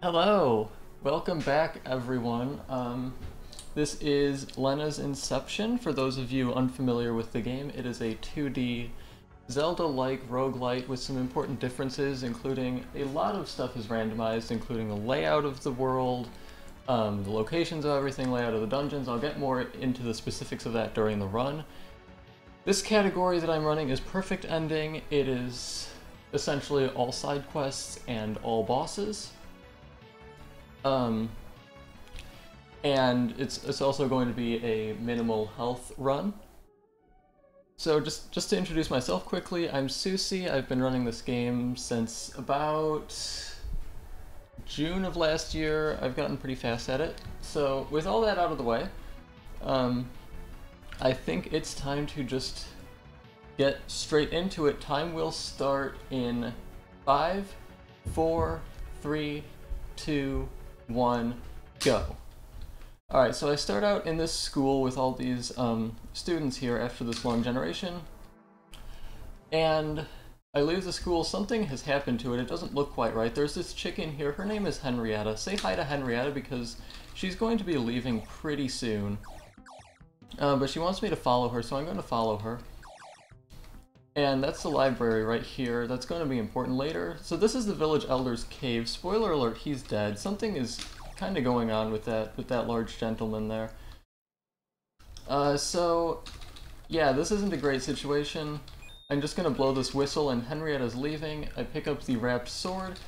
Hello! Welcome back, everyone. This is Lenna's Inception. For those of you unfamiliar with the game, it is a 2D Zelda-like roguelite with some important differences, including a lot of stuff is randomized, including the layout of the world, the locations of everything, layout of the dungeons. I'll get more into the specifics of that during the run. This category that I'm running is Perfect Ending. It is essentially all side quests and all bosses. And it's also going to be a minimal health run. So just to introduce myself quickly, I'm Soocy. I've been running this game since about June of last year. I've gotten pretty fast at it. So with all that out of the way, I think it's time to just get straight into it. Time will start in 5, 4, 3, 2, 1, go. Alright, so I start out in this school with all these students here after this long generation, and I leave the school. Something has happened to it. It doesn't look quite right. There's this chick in here. Her name is Henrietta. Say hi to Henrietta because she's going to be leaving pretty soon. But she wants me to follow her, so I'm going to follow her. And that's the library right here. That's going to be important later. So this is the village elder's cave. Spoiler alert, he's dead. Something is kind of going on with that large gentleman there. So yeah, this isn't a great situation. I'm just going to blow this whistle and Henrietta's leaving. I pick up the wrapped sword.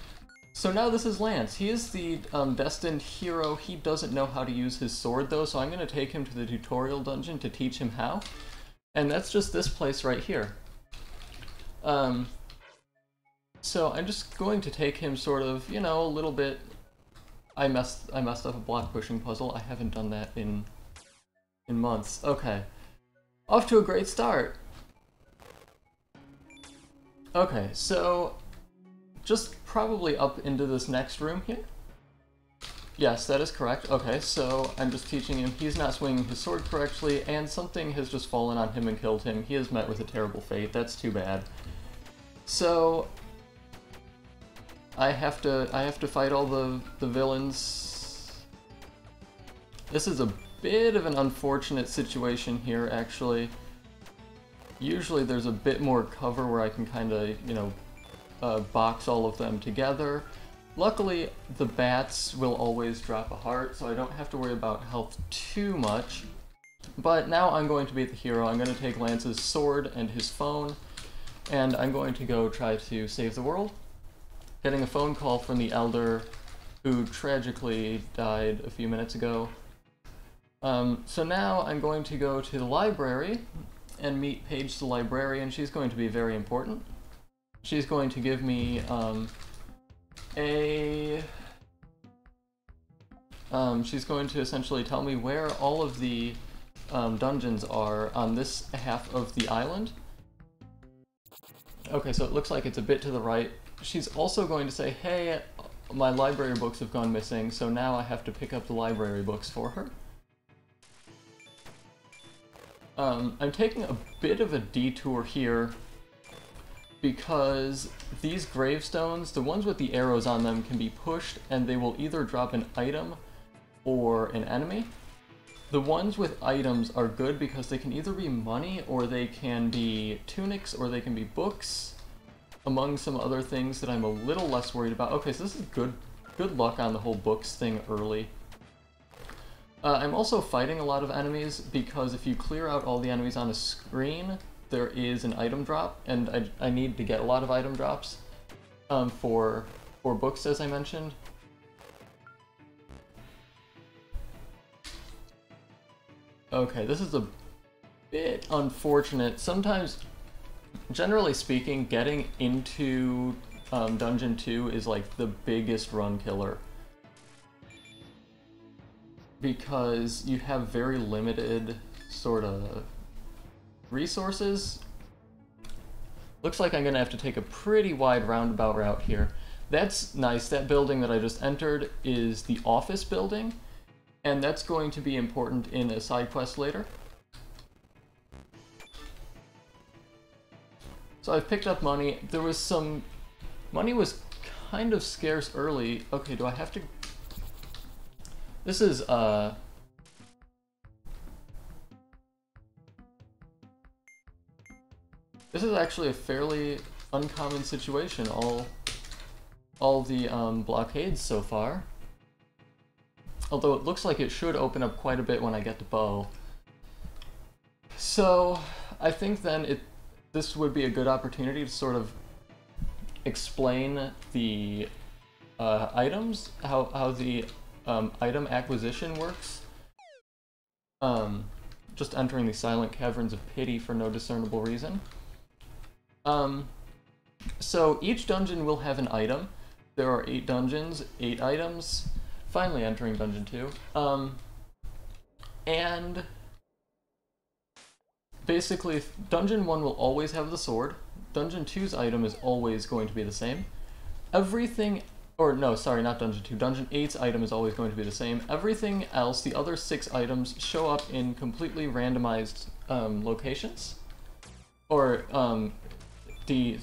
So now this is Lance. He is the destined hero. He doesn't know how to use his sword though, so I'm going to take him to the tutorial dungeon to teach him how. And that's just this place right here. So I'm just going to take him sort of, you know, a little bit. I messed up a block pushing puzzle. I haven't done that in months. Okay. Off to a great start. Okay, so just probably up into this next room here. Yes, that is correct. Okay, so I'm just teaching him. He's not swinging his sword correctly, and something has just fallen on him and killed him. He has met with a terrible fate. That's too bad. So I have to fight all the villains. This is a bit of an unfortunate situation here, actually. Usually there's a bit more cover where I can kind of, you know, box all of them together. Luckily, the bats will always drop a heart, so I don't have to worry about health too much. But now I'm going to be the hero. I'm going to take Lance's sword and his phone, and I'm going to go try to save the world. Getting a phone call from the elder who tragically died a few minutes ago. So now I'm going to go to the library and meet Paige the librarian. She's going to be very important. She's going to give me she's going to essentially tell me where all of the dungeons are on this half of the island. Okay, so it looks like it's a bit to the right. She's also going to say, hey, my library books have gone missing, so now I have to pick up the library books for her. I'm taking a bit of a detour here because these gravestones, the ones with the arrows on them, can be pushed and they will either drop an item or an enemy. The ones with items are good because they can either be money or they can be tunics or they can be books, among some other things that I'm a little less worried about. Okay, so this is good luck on the whole books thing early. I'm also fighting a lot of enemies because if you clear out all the enemies on a screen, there is an item drop, and I need to get a lot of item drops for books, as I mentioned. Okay, this is a bit unfortunate. Sometimes, generally speaking, getting into Dungeon 2 is like the biggest run killer. Because you have very limited sort of resources. Looks like I'm gonna have to take a pretty wide roundabout route here. That's nice. That building that I just entered is the office building, and that's going to be important in a side quest later. So I've picked up money. There was some... Money was kind of scarce early. Okay, do I have to... This is, This is actually a fairly uncommon situation, all the blockades so far. Although it looks like it should open up quite a bit when I get to bow. So, I think then this would be a good opportunity to sort of explain the items, how the item acquisition works. Just entering the silent caverns of pity for no discernible reason. So each dungeon will have an item. There are 8 dungeons, 8 items. Finally entering Dungeon 2. And basically, Dungeon 1 will always have the sword. Dungeon 2's item is always going to be the same. Everything, or no, sorry, not Dungeon 2. Dungeon 8's item is always going to be the same. Everything else, the other 6 items, show up in completely randomized locations. Or, the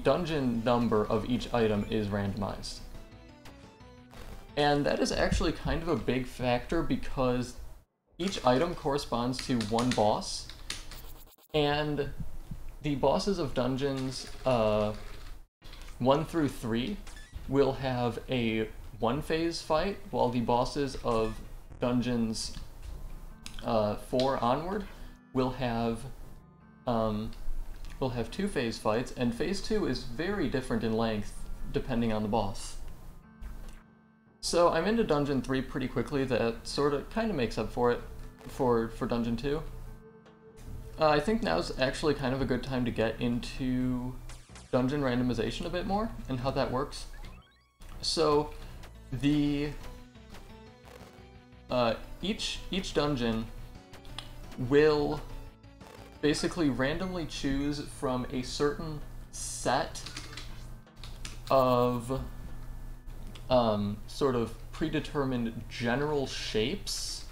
dungeon number of each item is randomized. And that is actually kind of a big factor because each item corresponds to one boss, and the bosses of dungeons 1 through 3 will have a 1-phase fight, while the bosses of dungeons 4 onward will have 2-phase fights, and phase 2 is very different in length depending on the boss. So I'm into Dungeon 3 pretty quickly. That sort of kind of makes up for it for Dungeon 2. I think now's actually kind of a good time to get into dungeon randomization a bit more and how that works. So the each dungeon will basically randomly choose from a certain set of sort of predetermined general shapes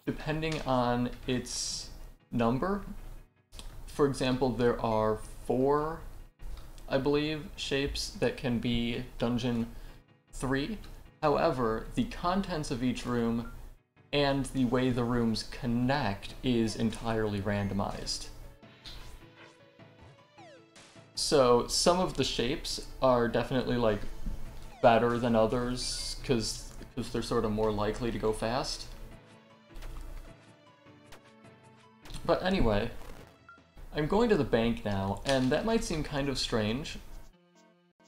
depending on its number. For example, there are 4, I believe, shapes that can be Dungeon 3. However, the contents of each room and the way the rooms connect is entirely randomized. So some of the shapes are definitely like better than others because they're sort of more likely to go fast. But anyway, I'm going to the bank now, and that might seem kind of strange,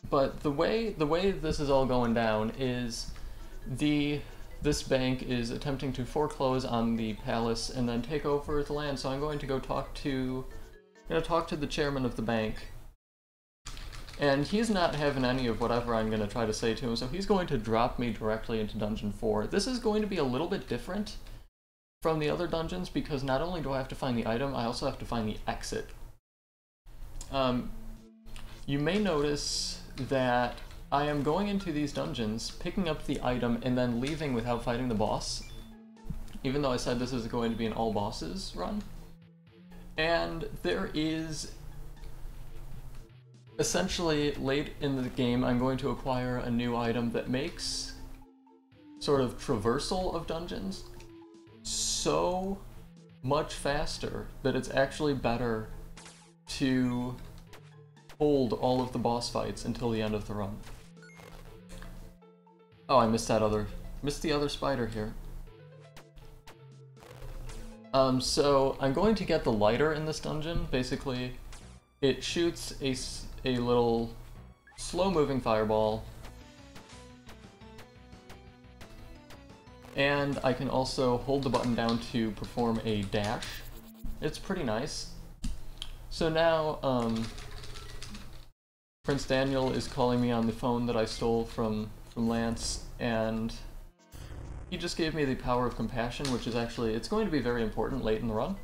but the way this is all going down is this bank is attempting to foreclose on the palace and then take over the land, so I'm going to go talk to the chairman of the bank. And he's not having any of whatever I'm going to try to say to him, so he's going to drop me directly into Dungeon 4. This is going to be a little bit different from the other dungeons because not only do I have to find the item, I also have to find the exit. You may notice that I am going into these dungeons, picking up the item, and then leaving without fighting the boss, even though I said this is going to be an all bosses run. And there is... essentially, late in the game, I'm going to acquire a new item that makes sort of traversal of dungeons so much faster that it's actually better to hold all of the boss fights until the end of the run. Oh, I missed the other spider here. So I'm going to get the lighter in this dungeon. Basically, it shoots a little slow-moving fireball, and I can also hold the button down to perform a dash. It's pretty nice. So now, Prince Daniel is calling me on the phone that I stole from Lance, and he just gave me the power of compassion, which is actually, it's going to be very important late in the run.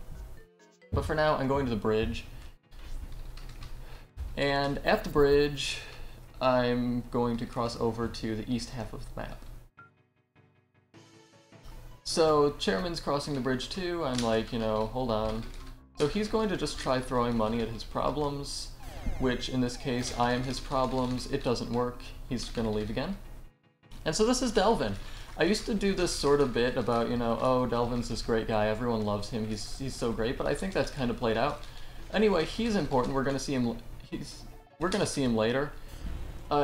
But for now, I'm going to the bridge. And at the bridge, I'm going to cross over to the east half of the map. So, Chairman's crossing the bridge too. I'm like, hold on. So he's going to just try throwing money at his problems. which in this case, I am his problems. It doesn't work. He's gonna leave again. And so this is Delvin. I used to do this sort of bit about, you know, oh, Delvin's this great guy, everyone loves him, he's so great, but I think that's kind of played out. Anyway, he's important. We're gonna see him. We're gonna see him later.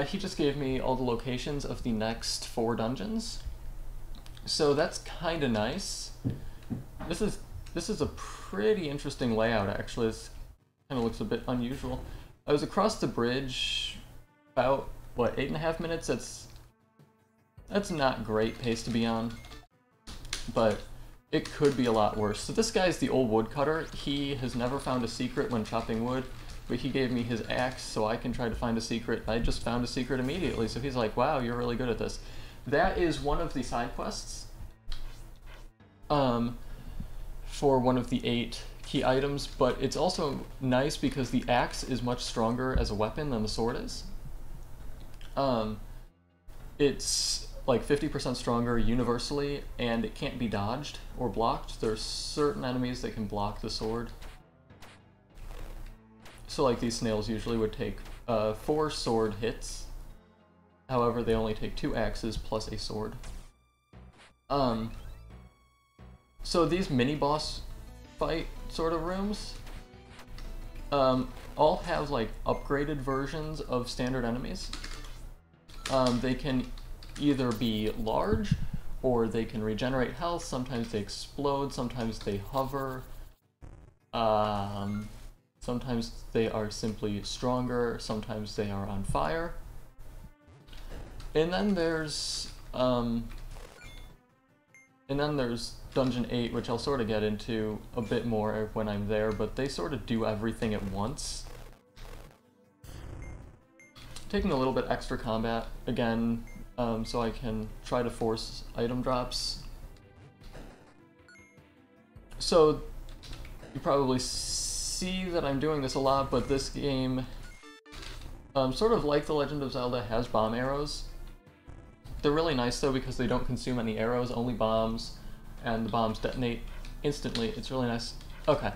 He just gave me all the locations of the next 4 dungeons, so that's kind of nice. This is a pretty interesting layout, actually. This kind of looks a bit unusual. I was across the bridge about what, 8.5 minutes. That's not great pace to be on, but it could be a lot worse. So this guy's the old woodcutter. He has never found a secret when chopping wood, but he gave me his axe so I can try to find a secret. I just found a secret immediately, so he's like, wow, you're really good at this. That is one of the side quests for one of the 8 key items, but it's also nice because the axe is much stronger as a weapon than the sword is. It's like 50% stronger universally, and it can't be dodged or blocked. There's certain enemies that can block the sword. So like these snails usually would take 4 sword hits. However, they only take 2 axes plus a sword. So these mini-boss fight sort of rooms all have like upgraded versions of standard enemies. They can either be large, or they can regenerate health. Sometimes they explode, sometimes they hover, sometimes they are simply stronger, sometimes they are on fire. And then there's Dungeon 8, which I'll sort of get into a bit more when I'm there, but they sort of do everything at once. Taking a little bit extra combat, again, so I can try to force item drops. So, you probably see that I'm doing this a lot, but this game, sort of like The Legend of Zelda, has bomb arrows. They're really nice though because they don't consume any arrows, only bombs, and the bombs detonate instantly. It's really nice. Okay.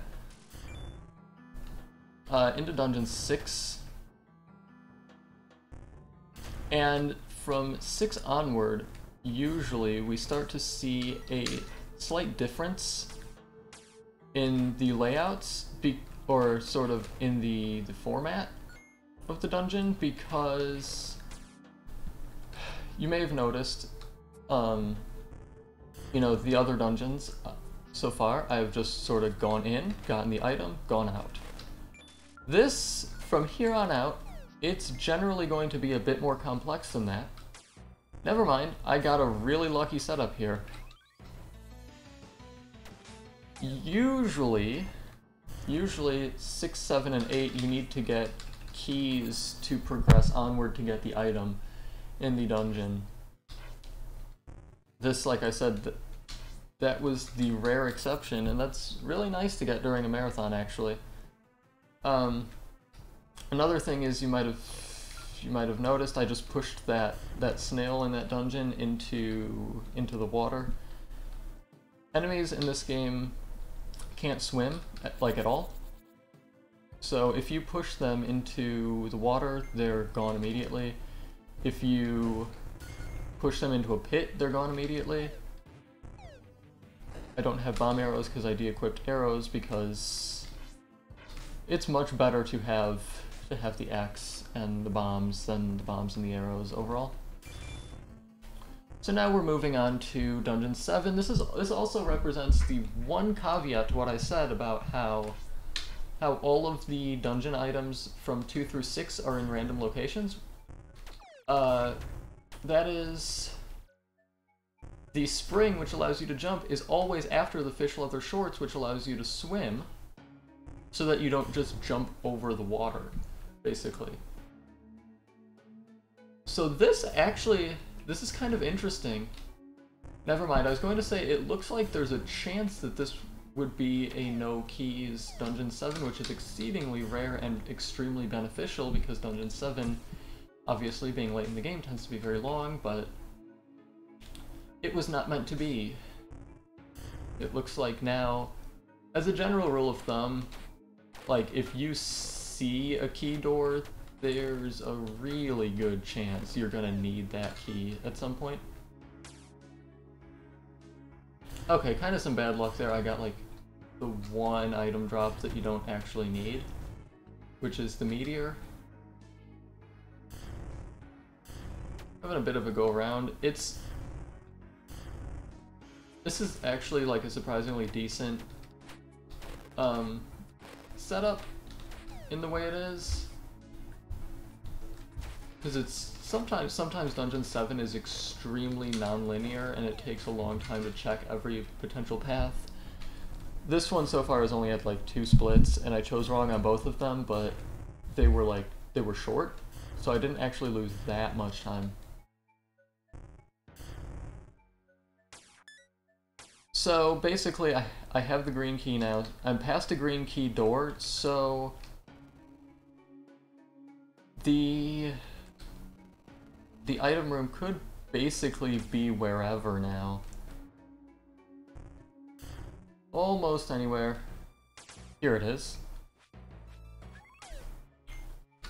Into Dungeon 6. And from 6 onward, usually we start to see a slight difference in the layouts, or sort of in the format of the dungeon, because you may have noticed, you know, the other dungeons so far, I've just sort of gone in, gotten the item, gone out. This, from here on out, it's generally going to be a bit more complex than that. Never mind, I got a really lucky setup here. Usually 6, 7, and 8 you need to get keys to progress onward to get the item in the dungeon. This, like I said, that was the rare exception, and that's really nice to get during a marathon, actually. Another thing is you might have noticed I just pushed that snail in that dungeon into the water. Enemies in this game can't swim, like, at all. So if you push them into the water, they're gone immediately. If you push them into a pit, they're gone immediately. I don't have bomb arrows because I de-equipped arrows, because it's much better to have the axe and the bombs than the bombs and the arrows overall. So now we're moving on to Dungeon 7. This also represents the one caveat to what I said about how all of the dungeon items from 2 through 6 are in random locations. That is, the spring, which allows you to jump, is always after the fish leather shorts, which allows you to swim, so that you don't just jump over the water, basically. So this is kind of interesting. Never mind, I was going to say it looks like there's a chance that this would be a no keys Dungeon 7, which is exceedingly rare and extremely beneficial, because Dungeon 7, obviously being late in the game, tends to be very long, but it was not meant to be. It looks like now, as a general rule of thumb, like, if you see a key door, there's a really good chance you're gonna need that key at some point. Okay, kind of some bad luck there. I got like the one item drop that you don't actually need, which is the meteor. Having a bit of a go around. This is actually like a surprisingly decent setup in the way it is, because it's sometimes Dungeon 7 is extremely non-linear and it takes a long time to check every potential path. This one so far has only had like 2 splits, and I chose wrong on both of them, but they were short, so I didn't actually lose that much time. So basically, I have the green key now. I'm past a green key door, so the item room could basically be wherever now. Almost anywhere. Here it is.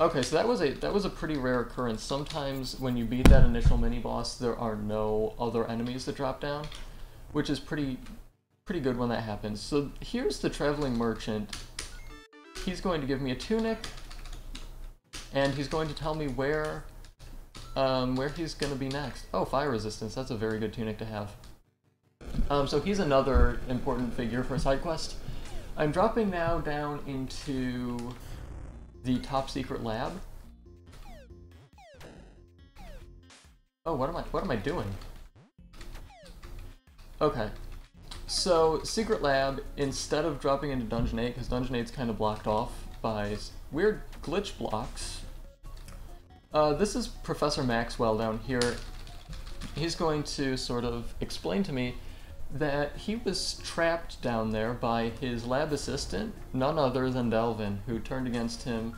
Okay, so that was a pretty rare occurrence. Sometimes when you beat that initial mini-boss, there are no other enemies that drop down, which is pretty good when that happens. So here's the traveling merchant. He's going to give me a tunic, and he's going to tell me where he's going to be next. Oh, fire resistance. That's a very good tunic to have. So he's another important figure for a side quest. I'm dropping now down into the top secret lab. Oh, what am I doing? Okay. So, secret lab, instead of dropping into Dungeon 8, because Dungeon 8's kind of blocked off by weird glitch blocks, this is Professor Maxwell down here. He's going to sort of explain to me that he was trapped down there by his lab assistant, none other than Delvin, who turned against him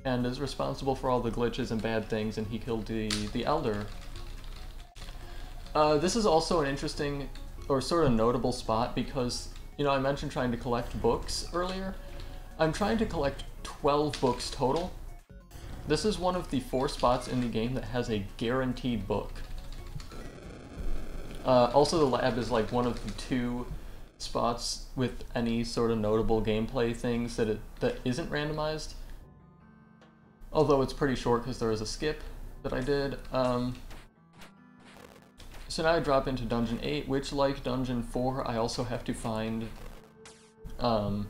and is responsible for all the glitches and bad things, and he killed the Elder. This is also an interesting, or sort of notable spot, because, you know, I mentioned trying to collect books earlier. I'm trying to collect 12 books total. This is one of the 4 spots in the game that has a guaranteed book. Also, the lab is like one of the 2 spots with any sort of notable gameplay things that isn't randomized. Although it's pretty short because there was a skip that I did. So now I drop into Dungeon 8, which, like Dungeon 4, I also have to find the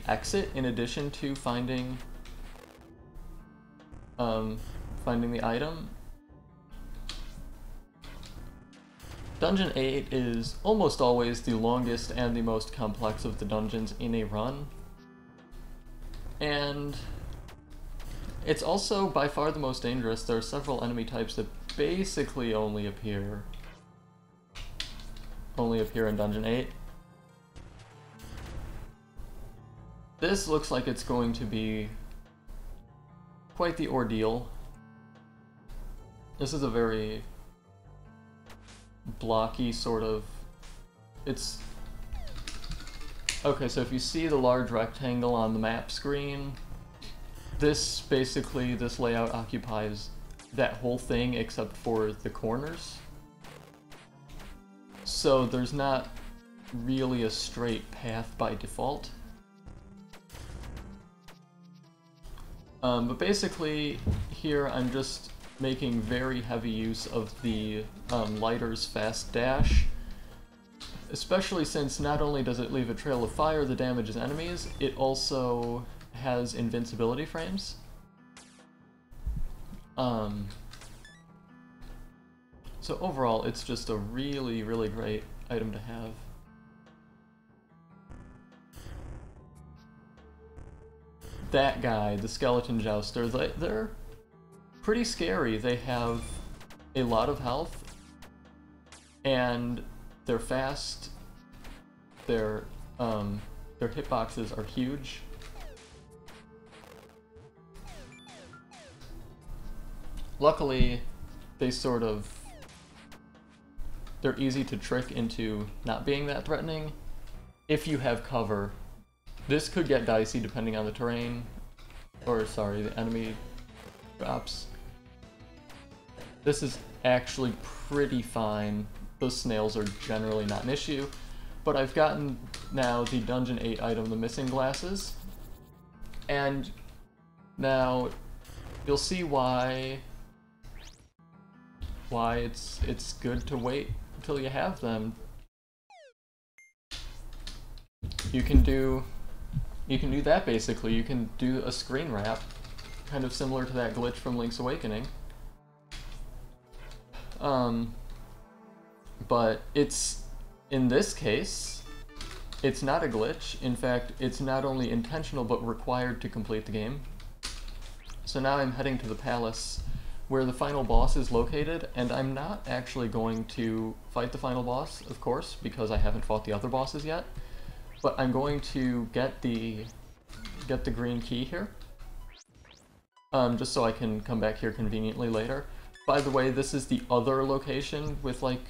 exit in addition to finding the item. Dungeon 8 is almost always the longest and the most complex of the dungeons in a run. And it's also by far the most dangerous. There are several enemy types that basically only appear in Dungeon 8. This looks like it's going to be quite the ordeal. This is a very blocky sort of... Okay, so if you see the large rectangle on the map screen, this layout occupies that whole thing except for the corners. So there's not really a straight path by default. But basically, here I'm just making very heavy use of the lighter's fast dash, especially since not only does it leave a trail of fire that damages enemies, it also has invincibility frames. So overall, it's just a really, really great item to have. That guy, the skeleton jouster, they're pretty scary. They have a lot of health, and they're fast. Their hitboxes are huge. Luckily, they're easy to trick into not being that threatening if you have cover This could get dicey depending on the terrain, or sorry, the enemy drops. This is actually pretty fine. Those snails are generally not an issue, but I've gotten now the Dungeon 8 item, the missing glasses, and now you'll see why it's good to wait until you have them. You can do that basically. You can do a screen wrap, kind of similar to that glitch from Link's Awakening. But in this case, it's not a glitch. In fact, it's not only intentional but required to complete the game. So now I'm heading to the palace where the final boss is located, and I'm not actually going to fight the final boss, of course, because I haven't fought the other bosses yet. But I'm going to get the green key here, just so I can come back here conveniently later. By the way, this is the other location with, like,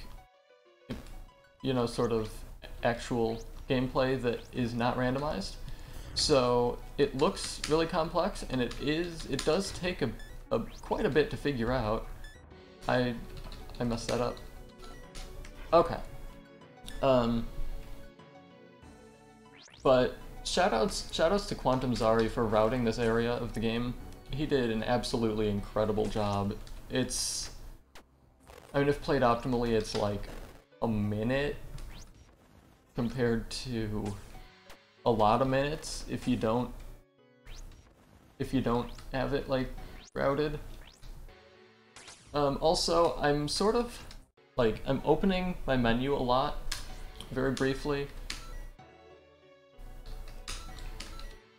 you know, sort of actual gameplay that is not randomized. So it looks really complex, and it does take quite a bit to figure out. I messed that up. Okay. But shoutouts to Quantum Zari for routing this area of the game. He did an absolutely incredible job. I mean, if played optimally, it's like a minute compared to a lot of minutes if you don't have it like routed. Also, I'm sort of like, I'm opening my menu a lot, very briefly.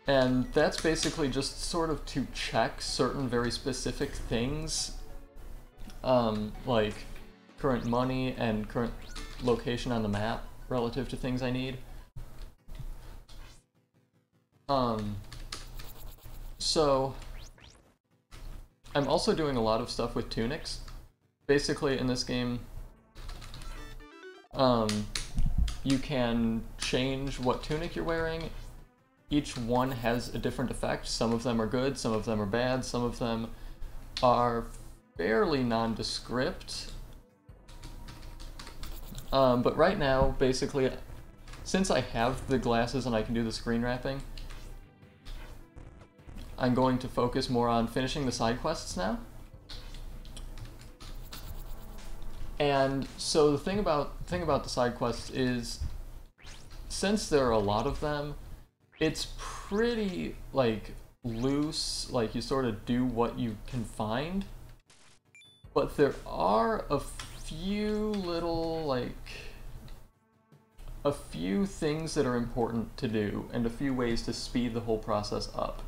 And that's basically just sort of to check certain very specific things, like current money and current location on the map relative to things I need. So I'm also doing a lot of stuff with tunics. Basically, in this game, you can change what tunic you're wearing. Each one has a different effect. Some of them are good, some of them are bad, some of them are fairly nondescript. But right now, basically, since I have the glasses and I can do the screen wrapping, I'm going to focus more on finishing the side quests now. And so the thing about the side quests is, since there are a lot of them, it's pretty, like, loose, like, you sort of do what you can find. But there are a few little, like, a few things that are important to do, and a few ways to speed the whole process up.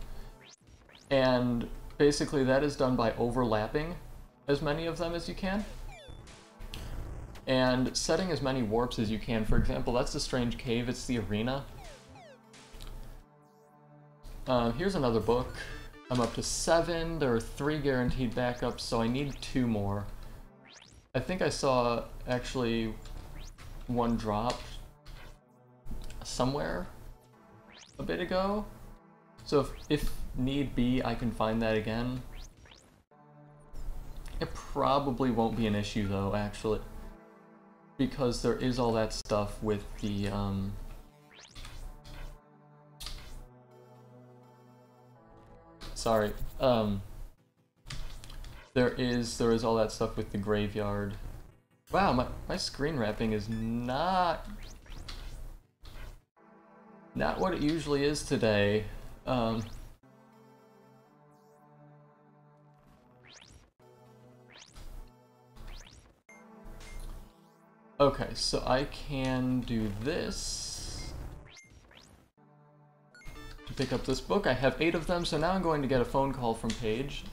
And basically that is done by overlapping as many of them as you can, and setting as many warps as you can. For example, that's the strange cave, it's the arena. Here's another book. I'm up to 7, there are 3 guaranteed backups, so I need 2 more. I think I saw, actually, 1 drop somewhere a bit ago. So if need be, I can find that again. It probably won't be an issue though, actually, because there is all that stuff with the, sorry, there is all that stuff with the graveyard. Wow, my screen wrapping is not what it usually is today. Okay, so I can do this to pick up this book. I have 8 of them, so now I'm going to get a phone call from Paige,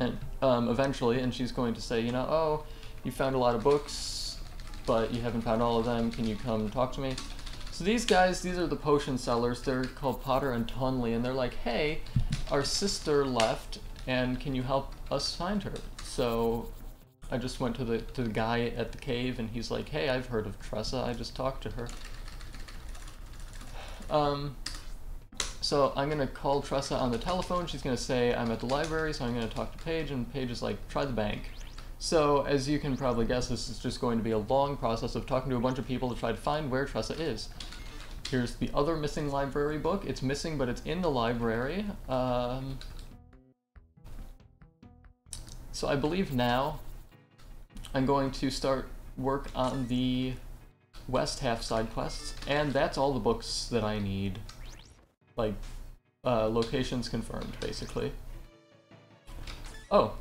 and eventually, and she's going to say, you know, oh, you found a lot of books, but you haven't found all of them. Can you come talk to me? So these guys, these are the potion sellers. They're called Potter and Tunley, and they're like, hey, our sister left, and can you help us find her? So I just went to the guy at the cave, and he's like, hey, I've heard of Tressa, I just talked to her. So I'm going to call Tressa on the telephone. She's going to say I'm at the library, so I'm going to talk to Paige, and Paige is like, try the bank. So as you can probably guess, this is just going to be a long process of talking to a bunch of people to try to find where Tressa is. Here's the other missing library book. It's missing, but it's in the library. So I believe now I'm going to start work on the west half side quests, and that's all the books that I need. Like, locations confirmed, basically. Oh,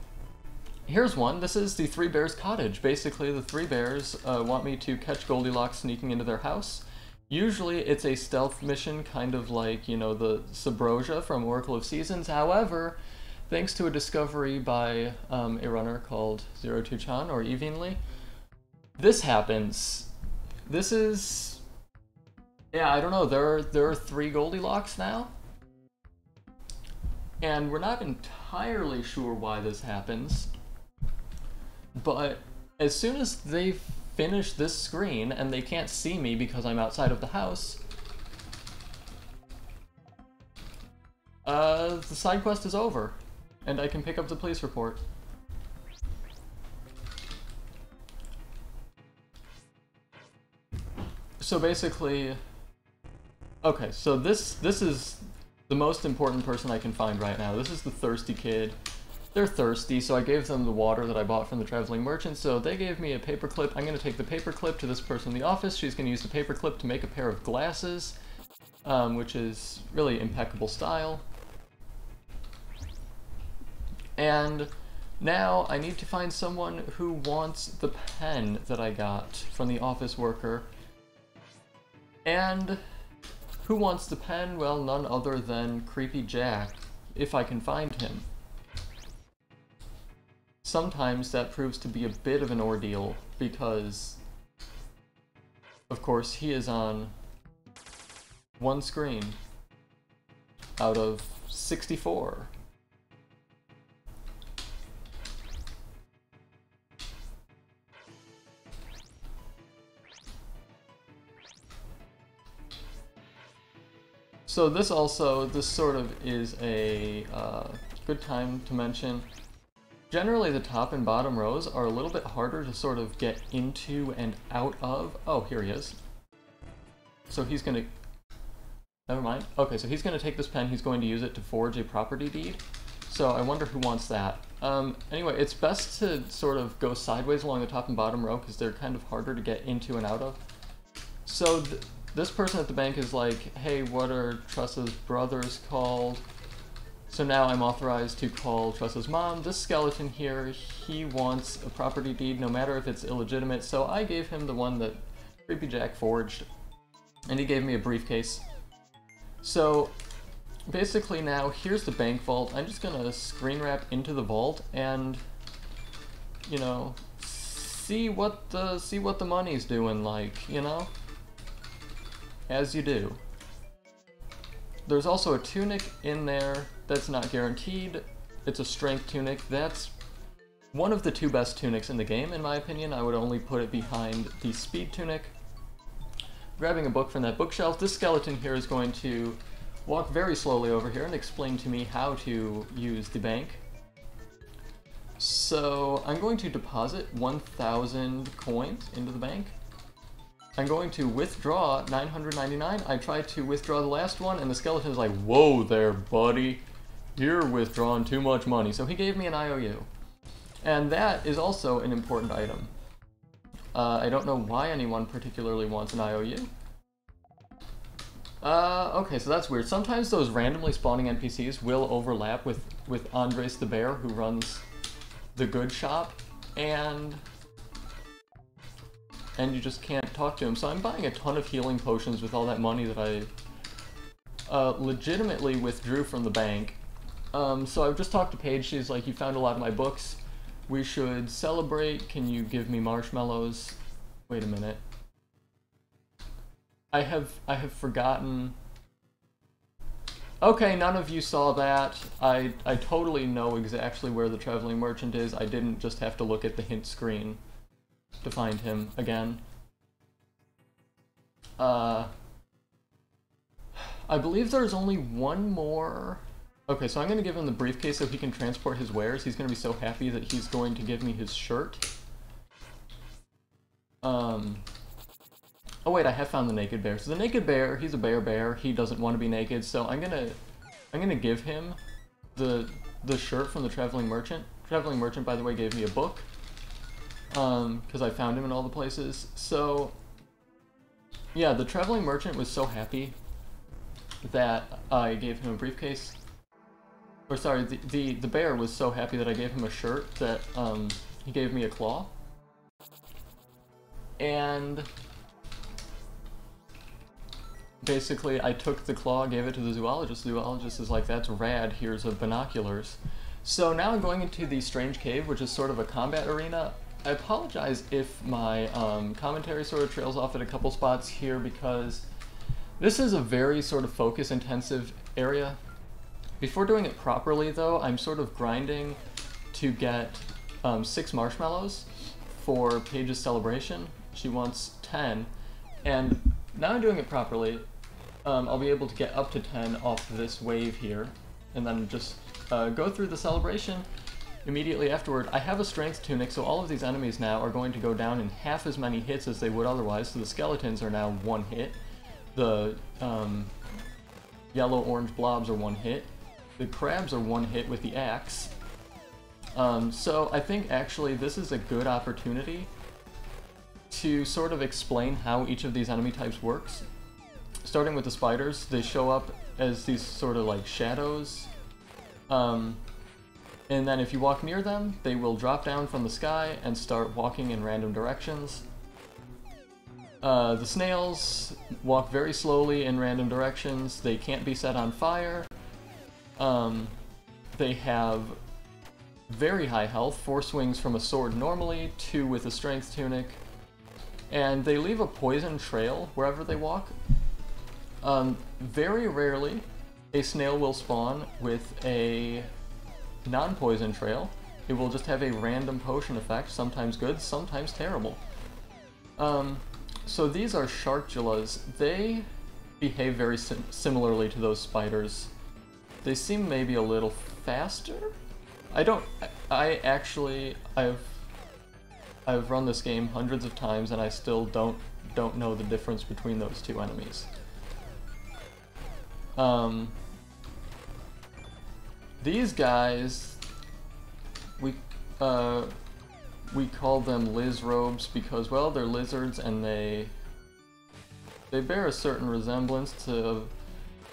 here's one. This is the Three Bears Cottage. Basically, the three bears want me to catch Goldilocks sneaking into their house. Usually, it's a stealth mission, kind of like, you know, the Subrosia from Oracle of Seasons. However, thanks to a discovery by a runner called 02chan, or Evenly, this happens. This is... yeah, I don't know, there are 3 Goldilocks now? And we're not entirely sure why this happens, but as soon as they finish this screen and they can't see me because I'm outside of the house, the side quest is over, and I can pick up the police report. So basically, okay, so this is the most important person I can find right now. This is the thirsty kid. They're thirsty, so I gave them the water that I bought from the traveling merchant, so they gave me a paperclip. I'm going to take the paperclip to this person in the office. She's going to use the paperclip to make a pair of glasses, which is really impeccable style. And now I need to find someone who wants the pen that I got from the office worker. And who wants the pen? Well, none other than Creepy Jack, if I can find him. Sometimes that proves to be a bit of an ordeal, because, of course, he is on one screen out of 64. So this sort of is a good time to mention. Generally the top and bottom rows are a little bit harder to sort of get into and out of. Oh, here he is. So he's gonna... never mind. Okay, so he's gonna take this pen, he's going to use it to forge a property deed. So I wonder who wants that. Anyway, it's best to sort of go sideways along the top and bottom row because they're kind of harder to get into and out of. So this person at the bank is like, hey, what are Tressa's brothers called? So now I'm authorized to call Tressa's mom. This skeleton here, he wants a property deed no matter if it's illegitimate, so I gave him the one that Creepy Jack forged, and he gave me a briefcase. So basically now, here's the bank vault. I'm just gonna screen wrap into the vault and, you know, see what the money's doing, like, you know? As you do. There's also a tunic in there that's not guaranteed. It's a strength tunic. That's one of the 2 best tunics in the game, in my opinion. I would only put it behind the speed tunic. Grabbing a book from that bookshelf, this skeleton here is going to walk very slowly over here and explain to me how to use the bank. So I'm going to deposit 1,000 coins into the bank. I'm going to withdraw 999. I tried to withdraw the last one, and the skeleton is like, whoa there, buddy. You're withdrawing too much money. So he gave me an IOU. And that is also an important item. I don't know why anyone particularly wants an IOU. Okay, so that's weird. Sometimes those randomly spawning NPCs will overlap with Andres the Bear, who runs the good shop, and you just can't talk to him. So I'm buying a ton of healing potions with all that money that I legitimately withdrew from the bank. So I've just talked to Paige. She's like, you found a lot of my books. We should celebrate. Can you give me marshmallows? Wait a minute. I have forgotten. Okay, none of you saw that. I totally know exactly where the traveling merchant is. I didn't just have to look at the hint screen to find him again. I believe there's only one more... Okay, so I'm going to give him the briefcase so he can transport his wares. He's going to be so happy that he's going to give me his shirt. Oh wait, I have found the naked bear. So the naked bear, he's a bear. He doesn't want to be naked, so I'm gonna give him the shirt from the traveling merchant. Traveling merchant, by the way, gave me a book. Because I found him in all the places. So yeah, the traveling merchant was so happy that I gave him a briefcase. Or sorry, the bear was so happy that I gave him a shirt that he gave me a claw. And basically I took the claw, gave it to the zoologist. The zoologist is like, that's rad, here's a binoculars. So now I'm going into the strange cave, which is sort of a combat arena. I apologize if my commentary sort of trails off at a couple spots here, because this is a very sort of focus intensive area. Before doing it properly though, I'm sort of grinding to get 6 marshmallows for Paige's celebration. She wants 10, and now I'm doing it properly. I'll be able to get up to 10 off this wave here, and then just go through the celebration immediately afterward. I have a strength tunic, so all of these enemies now are going to go down in half as many hits as they would otherwise, so the skeletons are now 1 hit. The yellow-orange blobs are 1 hit. The crabs are 1 hit with the axe. So I think actually this is a good opportunity to sort of explain how each of these enemy types works. Starting with the spiders, they show up as these sort of like shadows. And then if you walk near them, they will drop down from the sky and start walking in random directions. The snails walk very slowly in random directions. They can't be set on fire. They have very high health, 4 swings from a sword normally, 2 with a strength tunic, and they leave a poison trail wherever they walk. Very rarely a snail will spawn with a non-poison trail. It will just have a random potion effect, sometimes good, sometimes terrible. So these are Sharkulas. They behave very similarly to those spiders. They seem maybe a little faster? I've run this game hundreds of times and I still don't know the difference between those 2 enemies. These guys, we call them Liz robes because, well, they're lizards and they bear a certain resemblance to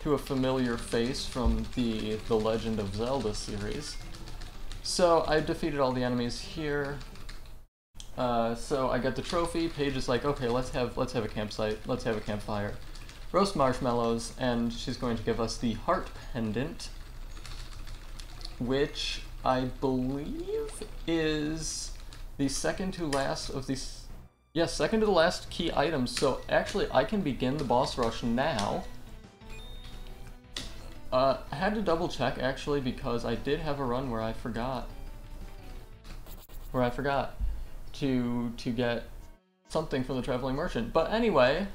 a familiar face from the Legend of Zelda series. So I defeated all the enemies here. So I got the trophy. Paige is like, okay, let's have a campsite. Let's have a campfire. Roast marshmallows, and she's going to give us the heart pendant, which I believe is the second to last of these. Yes, second to the last key items. So actually, I can begin the boss rush now. I had to double check actually because I did have a run where I forgot to get something from the traveling merchant. But anyway,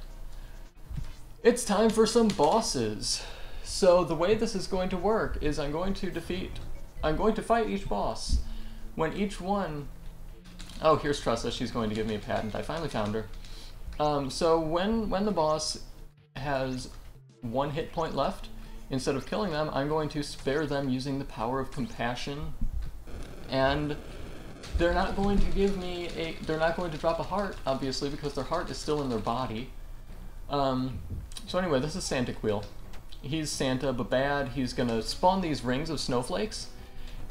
it's time for some bosses. So the way this is going to work is I'm going to fight each boss. When each one... Oh, here's Tressa, she's going to give me a patent. I finally found her. So when the boss has 1 hit point left, instead of killing them, I'm going to spare them using the power of compassion. And they're not going to give me they're not going to drop a heart, obviously, because their heart is still in their body. So anyway, this is Santa Quill. He's Santa, but bad. He's gonna spawn these rings of snowflakes.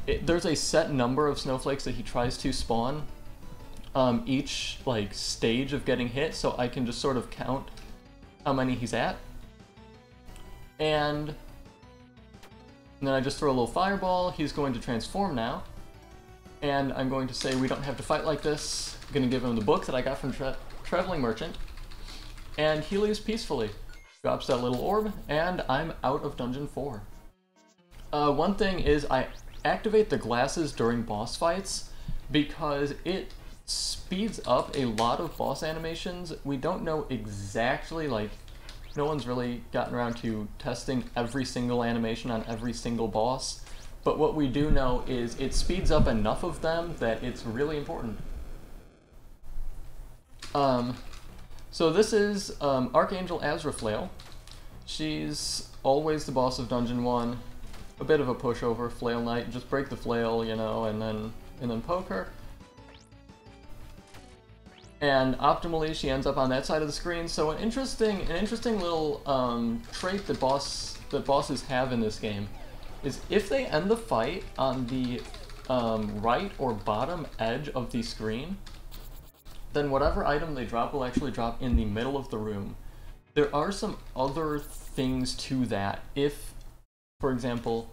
There's a set number of snowflakes that he tries to spawn each like stage of getting hit, so I can just sort of count how many he's at. And then I just throw a little fireball. He's going to transform now. And I'm going to say we don't have to fight like this. I'm going to give him the book that I got from Traveling Merchant. And he leaves peacefully. Drops that little orb, and I'm out of Dungeon 4. One thing is I activate the glasses during boss fights because it speeds up a lot of boss animations. We don't know exactly like no one's really gotten around to testing every single animation on every single boss, but what we do know is it speeds up enough of them that it's really important. So this is Archangel Azra Flail. She's always the boss of Dungeon 1. A bit of a pushover, Flail Knight, just break the flail, you know, and then poke her. And optimally, she ends up on that side of the screen. So an interesting little trait that bosses have in this game is if they end the fight on the right or bottom edge of the screen, then whatever item they drop will actually drop in the middle of the room. There are some other things to that. If, for example,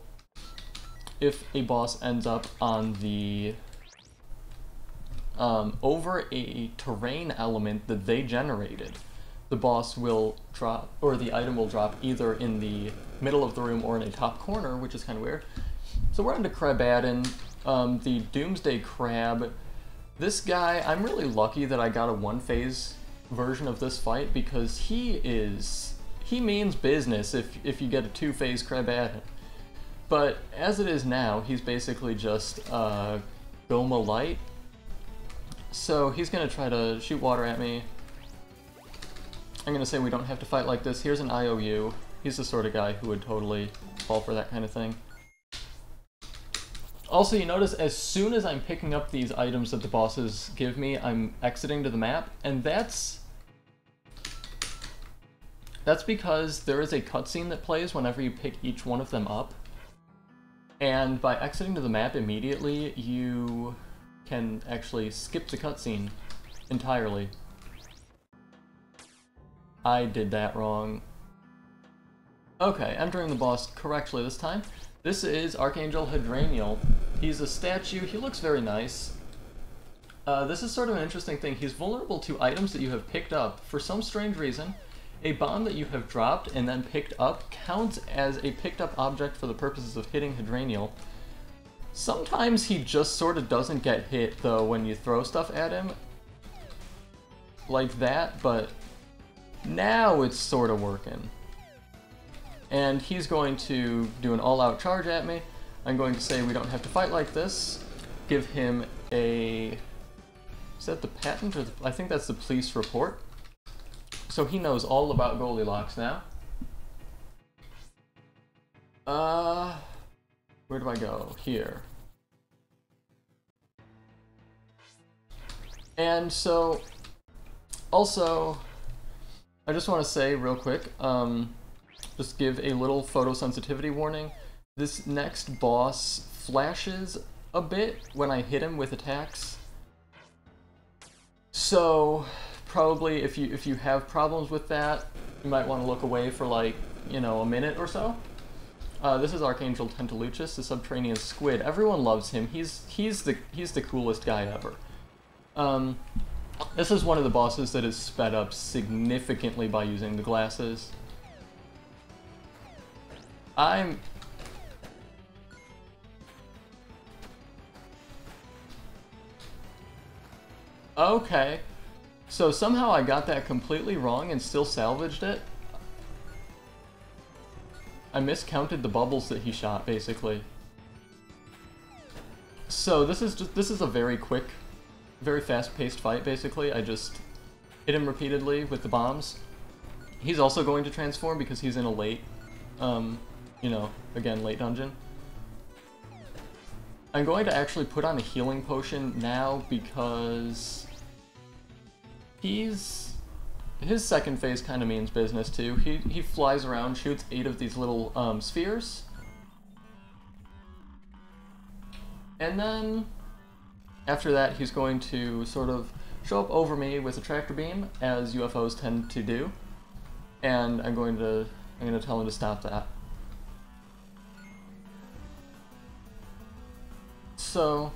if a boss ends up on the over a terrain element that they generated, the boss will drop, or the item will drop either in the middle of the room or in a top corner, which is kind of weird. So we're on to Crabadden, the Doomsday Crab. This guy, I'm really lucky that I got a one-phase version of this fight because he means business if you get a two-phase Crabadden. But as it is now, he's basically just Goma Light. So he's gonna try to shoot water at me. I'm gonna say we don't have to fight like this. Here's an IOU. He's the sort of guy who would totally fall for that kind of thing. Also, you notice as soon as I'm picking up these items that the bosses give me, I'm exiting to the map, and that's because there is a cutscene that plays whenever you pick each one of them up. And by exiting to the map immediately, you can actually skip the cutscene entirely. I did that wrong. Okay, entering the boss correctly this time. This is Archangel Hadrenial. He's a statue. He looks very nice. This is sort of an interesting thing. He's vulnerable to items that you have picked up. For some strange reason, a bomb that you have dropped and then picked up counts as a picked up object for the purposes of hitting Hadrenial. Sometimes he just sort of doesn't get hit, though, when you throw stuff at him. Like that, but now it's sort of working. And he's going to do an all-out charge at me. I'm going to say we don't have to fight like this. Give him a... Is that the patent? Or the, I think that's the police report. So he knows all about Goldilocks now. Where do I go? Here. And so, also, I just want to say real quick, just give a little photosensitivity warning. This next boss flashes a bit when I hit him with attacks. So, probably if you have problems with that, you might want to look away for like, you know, a minute or so. This is Archangel Tentaluchus, the subterranean squid. Everyone loves him. He's the coolest guy ever. This is one of the bosses that is sped up significantly by using the glasses. Okay. So somehow I got that completely wrong and still salvaged it. I miscounted the bubbles that he shot, basically. So this is a very quick, very fast-paced fight, basically. I just hit him repeatedly with the bombs. He's also going to transform because he's in a late, you know, again, late dungeon. I'm going to actually put on a healing potion now because his second phase kind of means business too. He flies around, shoots 8 of these little spheres, and then after that he's going to sort of show up over me with a tractor beam, as UFOs tend to do, and I'm going to tell him to stop that. So,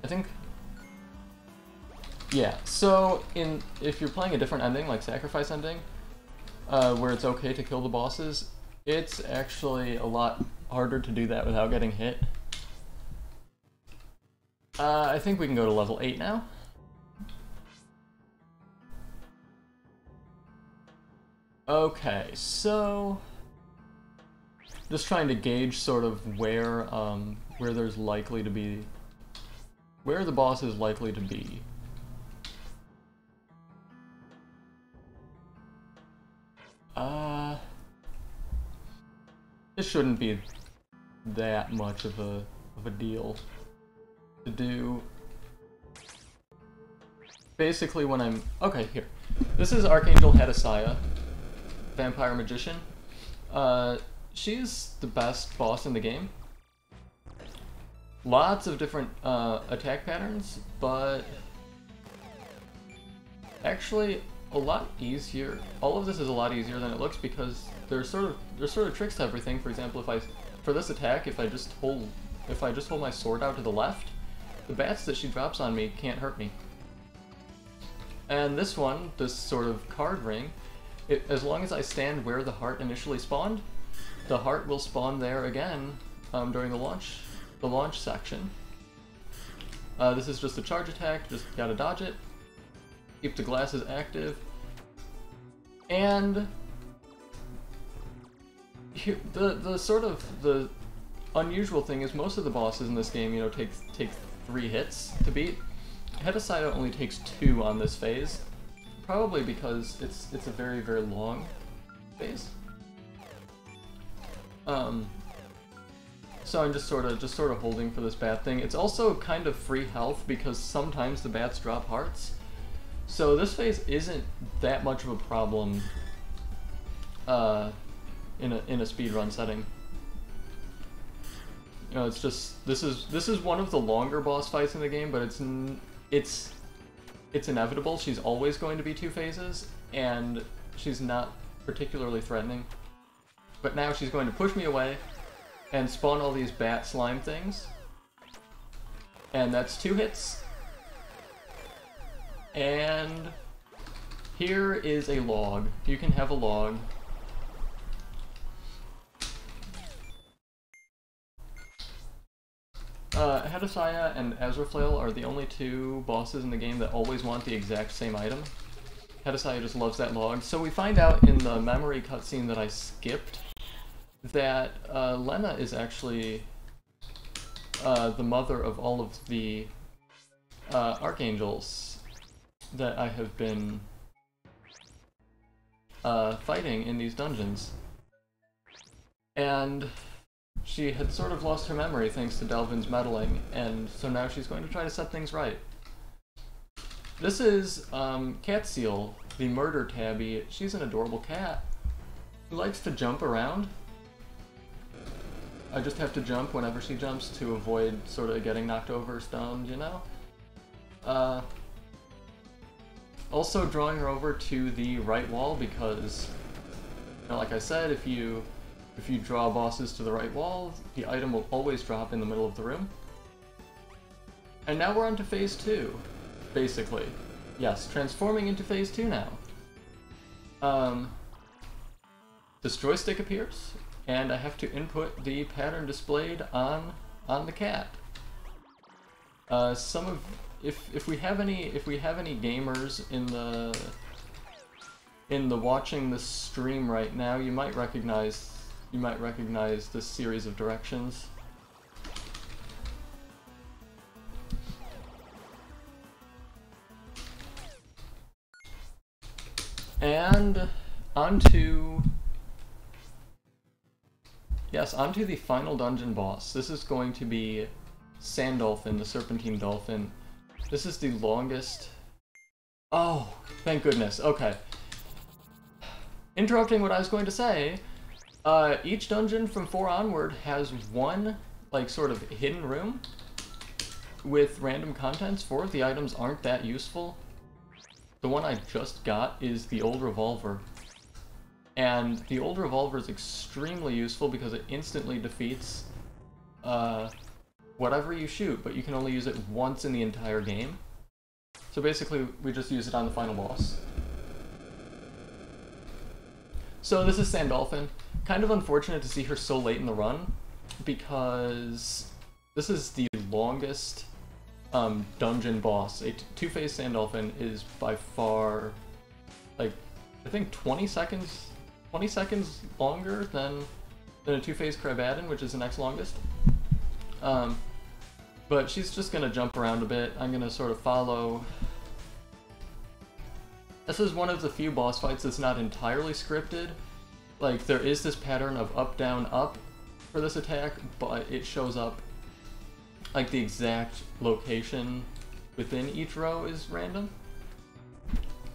I think, yeah, so if you're playing a different ending, like Sacrifice ending, where it's okay to kill the bosses, it's actually a lot harder to do that without getting hit. I think we can go to level 8 now. Okay, so just trying to gauge sort of where there's likely to be, where the boss is likely to be. This shouldn't be that much of a deal to do. Basically, when I'm okay here, this is Archangel Hadrenial, Vampire Magician. She's the best boss in the game. Lots of different attack patterns, but actually a lot easier. All of this is a lot easier than it looks because there's sort of tricks to everything. For example, for this attack, if I just hold my sword out to the left, the bats that she drops on me can't hurt me. And this one, this sort of card ring, as long as I stand where the heart initially spawned, the heart will spawn there again during the launch section. This is just a charge attack, just gotta dodge it, keep the glasses active, and here, the unusual thing is most of the bosses in this game, you know, take 3 hits to beat. Hadrenial only takes 2 on this phase, probably because it's a very, very long phase. So I'm just sort of holding for this bat thing. It's also kind of free health because sometimes the bats drop hearts. So this phase isn't that much of a problem in a speedrun setting. You know, it's just this is one of the longer boss fights in the game, but it's inevitable. She's always going to be 2 phases, and she's not particularly threatening. But now she's going to push me away and spawn all these bat slime things. And that's 2 hits. And here is a log. You can have a log. Hadrenial and Azra Flail are the only 2 bosses in the game that always want the exact same item. Hadrenial just loves that log. So we find out in the memory cutscene that I skipped that Lenna is actually the mother of all of the archangels that I have been fighting in these dungeons. And she had sort of lost her memory thanks to Delvin's meddling, and so now she's going to try to set things right. This is Catseal, the murder tabby. She's an adorable cat who likes to jump around. I just have to jump whenever she jumps to avoid sort of getting knocked over or stunned, you know? Also drawing her over to the right wall because, you know, like I said, if you draw bosses to the right wall, the item will always drop in the middle of the room. And now we're on to phase 2, basically. Yes, transforming into phase 2 now. This joystick appears, and I have to input the pattern displayed on the cat. If we have any gamers in the watching this stream right now, you might recognize this series of directions. And onto the final dungeon boss. This is going to be Sand Dolphin, the Serpentine Dolphin. This is the longest... Oh, thank goodness. Okay. Interrupting what I was going to say, each dungeon from 4 onward has one, like, sort of hidden room with random contents for it. The items aren't that useful. The one I just got is the old revolver. And the old revolver is extremely useful because it instantly defeats whatever you shoot, but you can only use it once in the entire game. So basically, we just use it on the final boss. So this is Sand Dolphin. Kind of unfortunate to see her so late in the run, because this is the longest dungeon boss. A 2-phase Sand Dolphin is by far, like, I think 20 seconds 20 seconds longer than a two-phase crab add-in, which is the next longest. But she's just gonna jump around a bit. I'm gonna sort of follow. This is one of the few boss fights that's not entirely scripted. Like, there is this pattern of up, down, up for this attack, but it shows up, like, the exact location within each row is random.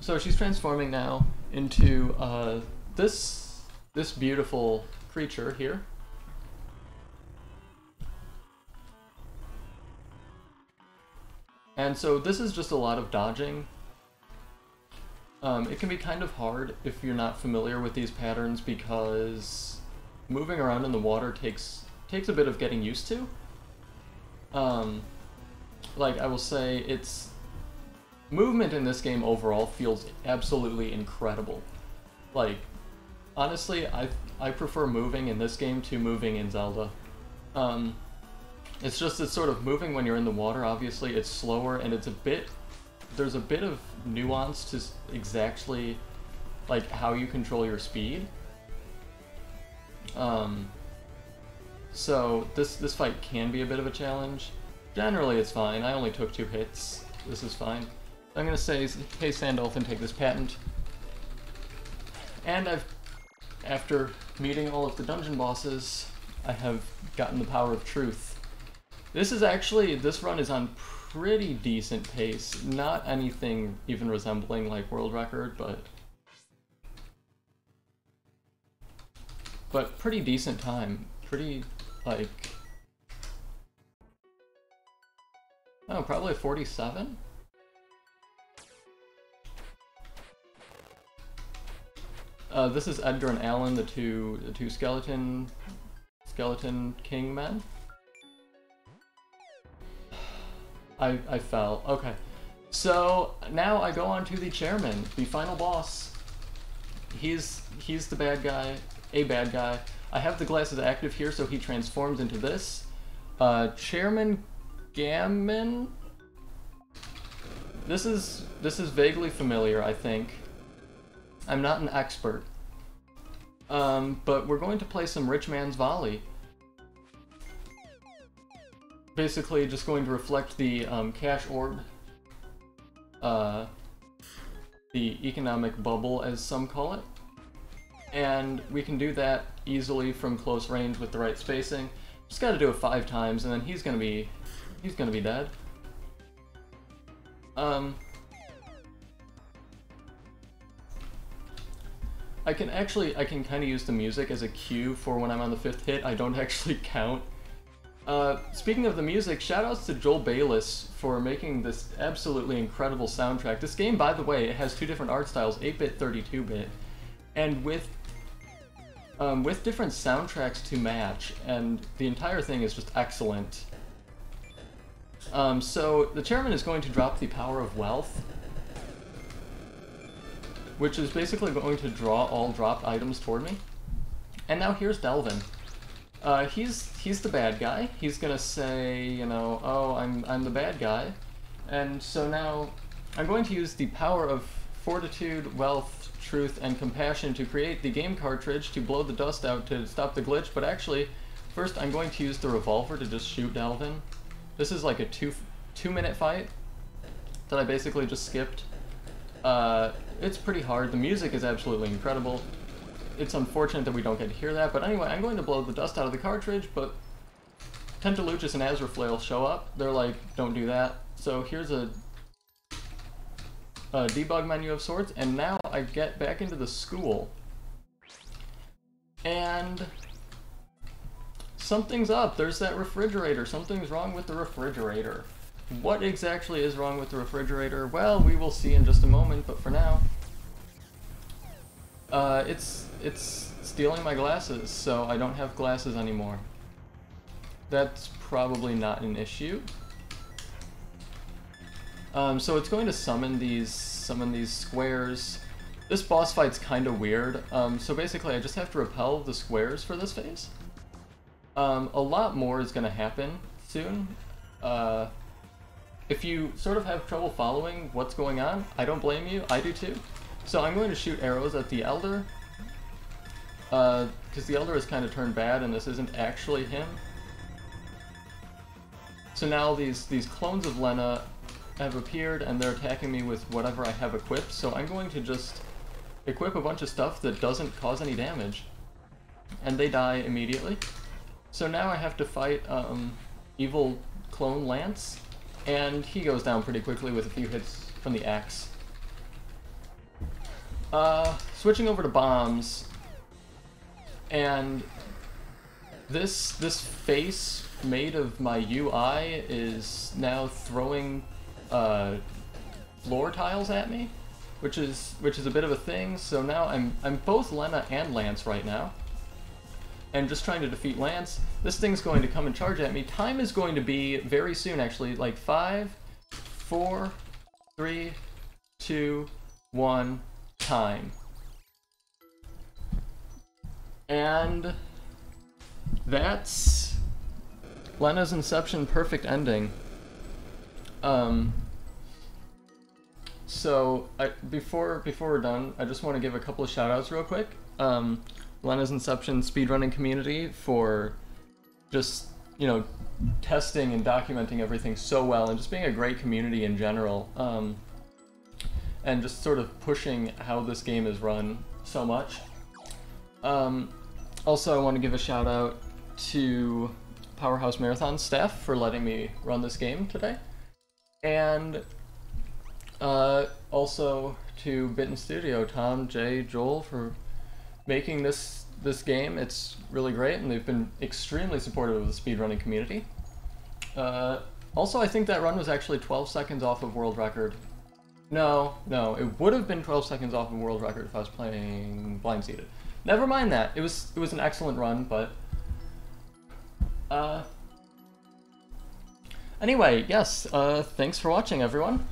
So she's transforming now into this beautiful creature here. And so this is just a lot of dodging. It can be kind of hard if you're not familiar with these patterns because moving around in the water takes a bit of getting used to. Like, I will say, it's movement in this game overall feels absolutely incredible. Like, honestly, I prefer moving in this game to moving in Zelda. It's just, it's sort of moving when you're in the water, obviously it's slower, and there's a bit of nuance to exactly, like, how you control your speed. So this fight can be a bit of a challenge. Generally it's fine, I only took 2 hits, this is fine. I'm gonna say, hey Sandolphin, take this patent. And after meeting all of the dungeon bosses, I have gotten the power of truth. This run is on pretty decent pace. Not anything even resembling like world record, but pretty decent time. Pretty, like, oh, probably 47? This is Edgar and Alan, the two skeleton king men. I fell. Okay. So now I go on to the chairman, the final boss. He's the bad guy, a bad guy. I have the glasses active here, so he transforms into this. Chairman Gammon? This is vaguely familiar, I think. I'm not an expert. But we're going to play some Rich Man's Volley. Basically just going to reflect the cash orb, the economic bubble as some call it, and we can do that easily from close range with the right spacing. Just got to do it 5 times, and then he's gonna be dead. I can kind of use the music as a cue for when I'm on the 5th hit. I don't actually count. Speaking of the music, shoutouts to Joel Bayless for making this absolutely incredible soundtrack. This game, by the way, it has 2 different art styles, 8-bit, 32-bit, and with different soundtracks to match, and the entire thing is just excellent. So the chairman is going to drop the Power of Wealth, which is basically going to draw all dropped items toward me. And now here's Delvin. He's the bad guy. He's gonna say, you know, oh, I'm the bad guy. And so now I'm going to use the power of fortitude, wealth, truth, and compassion to create the game cartridge to blow the dust out to stop the glitch, but actually, first I'm going to use the revolver to just shoot Delvin. This is like a two-minute fight that I basically just skipped. It's pretty hard. The music is absolutely incredible. It's unfortunate that we don't get to hear that, but anyway, I'm going to blow the dust out of the cartridge, but Tentaluchus and Azra Flail show up. They're like, don't do that. So here's a debug menu of sorts, and now I get back into the school. And something's up. There's that refrigerator. Something's wrong with the refrigerator. What exactly is wrong with the refrigerator? Well, we will see in just a moment, but for now, it's stealing my glasses, so I don't have glasses anymore. That's probably not an issue. So it's going to summon these squares. This boss fight's kind of weird. So basically I just have to repel the squares for this phase. A lot more is going to happen soon. If you sort of have trouble following what's going on, I don't blame you, I do too. So I'm going to shoot arrows at the Elder, because the Elder has kind of turned bad and this isn't actually him. So now these clones of Lenna have appeared and they're attacking me with whatever I have equipped, so I'm going to just equip a bunch of stuff that doesn't cause any damage. And they die immediately. So now I have to fight evil clone Lance, and he goes down pretty quickly with a few hits from the axe. Switching over to bombs, and this face made of my UI is now throwing floor tiles at me, which is a bit of a thing. So now I'm both Lenna and Lance right now, and just trying to defeat Lance. This thing's going to come and charge at me. Time is going to be very soon, actually, like 5, 4, 3, 2, 1, time. And that's Lenna's Inception perfect ending. So before we're done, I just want to give a couple of shout-outs real quick. Lenna's Inception speedrunning community for just, you know, testing and documenting everything so well, and just being a great community in general, and just sort of pushing how this game is run so much. Also, I want to give a shout out to Powerhouse Marathon staff for letting me run this game today, and also to Bitten Studio, Tom, Jay, Joel, for making this game. It's really great, and they've been extremely supportive of the speedrunning community. Also, I think that run was actually 12 seconds off of world record. No, it would have been 12 seconds off of world record if I was playing Blind Seated. Never mind that. It was an excellent run, but anyway, yes, thanks for watching, everyone.